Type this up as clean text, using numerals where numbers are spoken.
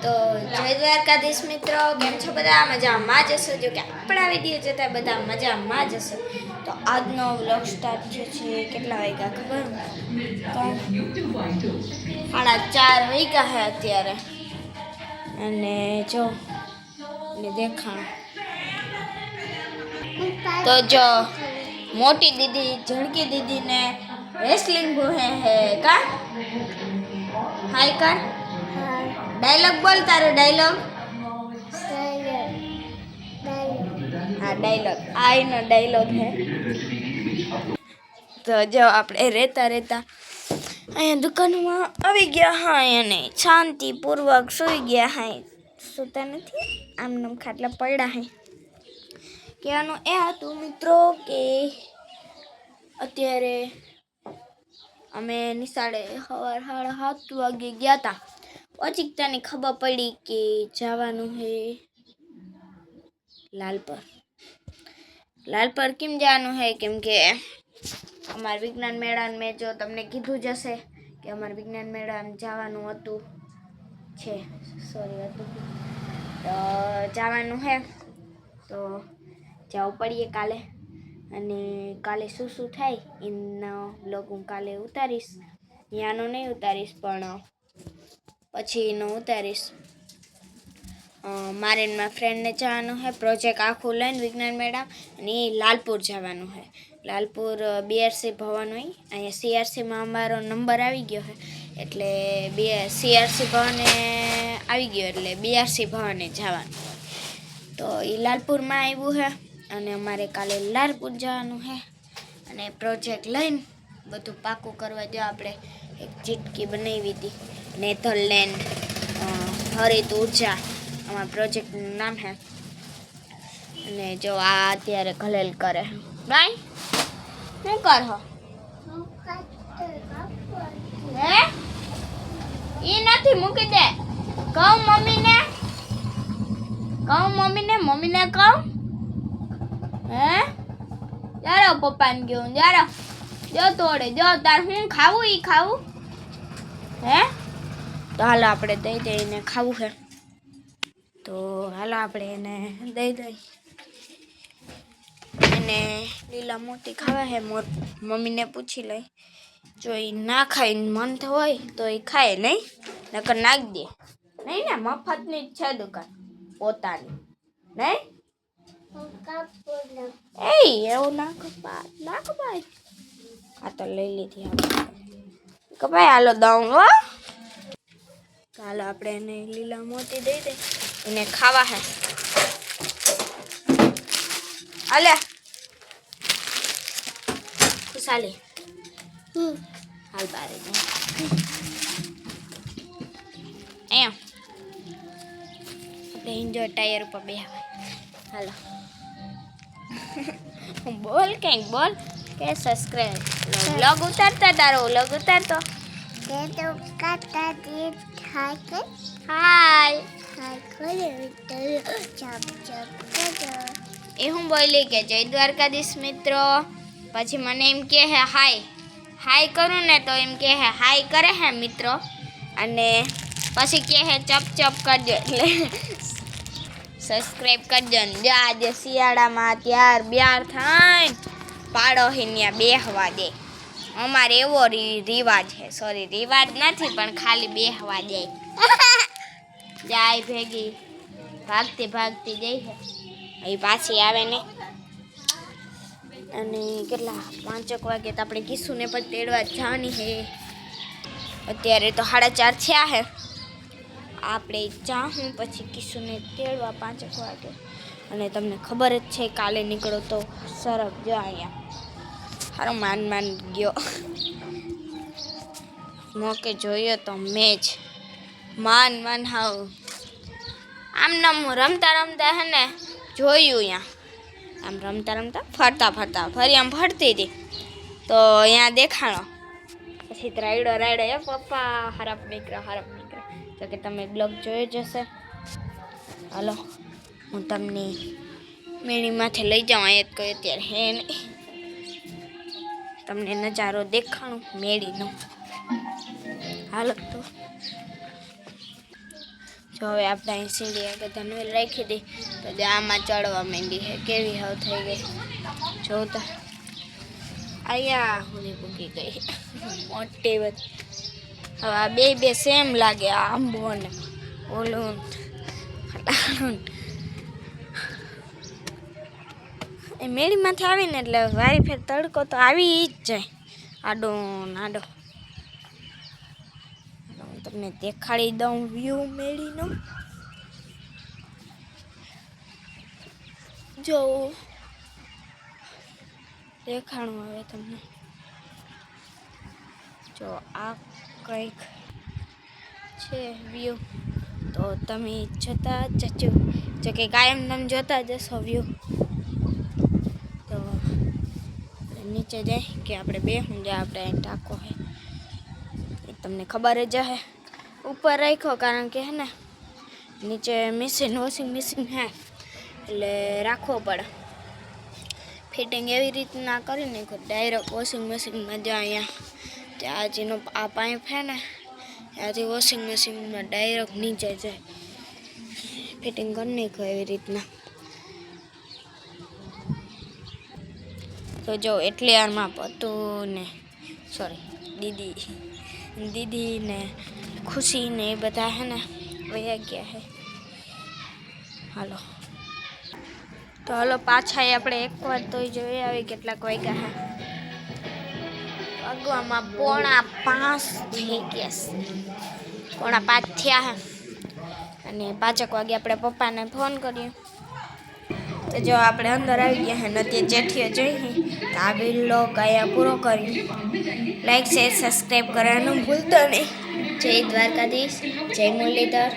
તો જય દ્વારકાધીશ મિત્રો, કેમ છો બધા? મજામાં જ હશો. જો કે આપણા વિડીયો જોતા બધા મજામાં જ હશો. તો આજનો વ્લોગ સ્ટાર્ટ થયો છે કેટલા વાગ્યા ખબર? તો 4:30 વાગ્યા છે અત્યારે. અને જો ને દેખાણ તો જો મોટી દીદી ઝડકી દીદીને રેસલિંગ ભૂહે હે કા હાય કર डायलॉग बोल तारो डायलॉग हाँ डायलॉग आई नो डायलॉग है। तो जो આપણે રહેતા અહીંયા દુકાનમાં આવી ગયા હા અને શાંતિપૂર્વક સૂઈ ગયા હા. સૂતા નથી, આમનામ ખાટલા પડ્યા હે. કહેવાનું એ હતું મિત્રો કે અત્યારે અમે નિશાળે સવાર 7:30 વાગે ગયા હતા. ઓચિકતાની ખબર પડી કે જવાનું હે લાલપર કેમ જવાનું હે? કેમ કે અમારા વિજ્ઞાન મેળાને મેં જો તમને કીધું જ હશે કે અમારા વિજ્ઞાન મેળાને જવાનું હતું તો જવાનું હે. તો જવું પડીએ કાલે. અને કાલે શું થાય એનો બ્લોગ હું કાલે ઉતારીશ. ત્યાંનો નહીં ઉતારીશ પણ પછી એનો ઉતારીશ. મારે મારા ફ્રેન્ડને જવાનું છે પ્રોજેક્ટ આખું લઈને વિજ્ઞાન મેળા, અને એ લાલપુર જવાનું છે. લાલપુર બીઆરસી ભવન હોય, અહીંયા સીઆરસીમાં અમારો નંબર આવી ગયો છે એટલે સીઆરસી ભવને આવી ગયો એટલે બીઆરસી ભવને જવાનું. તો એ લાલપુરમાં આવ્યું છે અને અમારે કાલે લાલપુર જવાનું છે. અને પ્રોજેક્ટ લઈને બધું પાકું કરવા જો આપણે એક ચીટકી બનાવી હતી નેધરલેન્ડ હરિત ઉર્જા અમારા પ્રોજેક્ટનું નામ છે. અને જો આ અત્યારે ઘલેલ કરે ભાઈ શું કરો હે? ઈ નથી મૂકી દે. કહું મમ્મીને કહું હે જારો પપ્પાને ગયું જારો જો તોડે જો તાર હું ખાવું ઈ ખાવું હે? તો હાલો આપણે દઈ દઈને ખાવું છે. તો હાલો આપણે એને દઈ દઈ. એને લીલા મોટી ખાવા છે. મમ્મીને પૂછી લઈ, જો એ ના ખાઈને મન હોય તો એ ખાય, નહીં નકર નાખી દે. નહીં ને મફતની જ છે દુકાન પોતાની, નહીં એ એવું ના કપાય. આ તો લઈ લીધી કપાય. હાલો દઉં હો. ચાલો આપણે એને લીલા મોતી દઈ દે, એને ખાવા હે. અલે ખુશાલી હાલ બારે એમ આપણે એન્જોય ટાયર ઉપર બેહવાય. હાલો બોલ કંઈક બોલ કે સબસ્ક્રાઇબ વ્લોગ ઉતારતા તારો વ્લોગ ઉતારતો હાય એ હું બોલી કે જય દ્વારકાધીશ મિત્રો. પછી મને એમ કહે હે હાય કરું ને તો એમ કહે હે હાય કરે હે મિત્રો. અને પછી કહે હે ચપ કરજો એટલે સબસ્ક્રાઈબ કરજો ને. જો આજે શિયાળામાં બ્યાર થાય પાડો હિન્યા બેહવા દે. અમારે એવો રિવાજ છે, સોરી રિવાજ નથી પણ ખાલી બેહવા દે. જાય ભેગી ભાગતી જઈ છે એ પાછી આવે ને. અને કેટલા 5 વાગે તો આપણે કિસ્સુને પણ તેડવા જવાની છે. અત્યારે તો 4:30 થયા છે. આપણે જાઉં પછી કિસ્સુને તેડવા 5 વાગે. અને તમને ખબર જ છે કાલે નીકળો તો સરસ જો અહીંયા સારો માન ગયો મોકે જોયો તો મેચ માન હાવ આમ નામ રમતા હે ને જોયું. અહીંયા આમ રમતા ફરી આમ ફરતી હતી તો અહીંયા દેખાણો. પછી રાયડો એ પપ્પા હરપ નીકળ્યો. તો કે તમે બ્લોગ જોયો જ હશે. હાલો હું તમને મેળીમાંથી લઈ જાઉં. અહીંયા કોઈ અત્યારે હે નહીં, તમને નજારો દેખાણું મેળીનો. હાલો જો હવે આપણે અહીં સીડી કે ધનવેલ રાખી દઈ તો જે આમાં ચડવા માંડી છે કેવી હાવ થઈ ગઈ જોતા આયા હું પૂકી ગઈ મોટી બધી હવે આ બે સેમ લાગે આ આંબો ને ઓલું એ મેળીમાંથી આવીને એટલે વારી ફેર તડકો તો આવી જ જાય આડો નાડો હું તમને દેખાડી દઉં વ્યૂ મેળીનો જો દેખાણું આવે તમને જો આ કંઈક છે વ્યૂ તો તમે જોતા જજો જો કે કાયમ તમે જોતા જશો વ્યૂ તો નીચે જાય કે આપણે બે હું જાય આપણે ટાંકો હે એ તમને ખબર જ હે ઉપર રાખ્યો કારણ કે હે ને નીચે વોશિંગ મશીન હે એટલે રાખવો પડે ફિટિંગ એવી રીતના કરી નાખો ડાયરેક્ટ વોશિંગ મશીનમાં જો અહીંયા ત્યાં જેનો આ પાઇપ હે ને ત્યાંથી વોશિંગ મશીનમાં ડાયરેક્ટ નીચે જાય ફિટિંગ કરી નાખો એવી રીતના તો જો એટલે આરમાં પતું ને સોરી દીદી ને ખુશી ને એ બધા હે ને વયા ગયા હે હાલો તો હાલો પાછા આપણે એકવાર તો જોઈ આવી કેટલાક વાગ્યા હે વાગવામાં 4:45 થઈ ગયા 4:45 થયા હે અને 5 વાગે આપણે પપ્પાને ફોન કર્યો તો જો આપણે અંદર આવી ગયા હે નથી જેઠીઓ જોઈ તો આ વ્લોગ અહીંયા પૂરો કર્યો લાઈક શેર સબસ્ક્રાઈબ કરવાનું ભૂલતો નહીં જય દ્વારકાધીશ જય મુરલીધર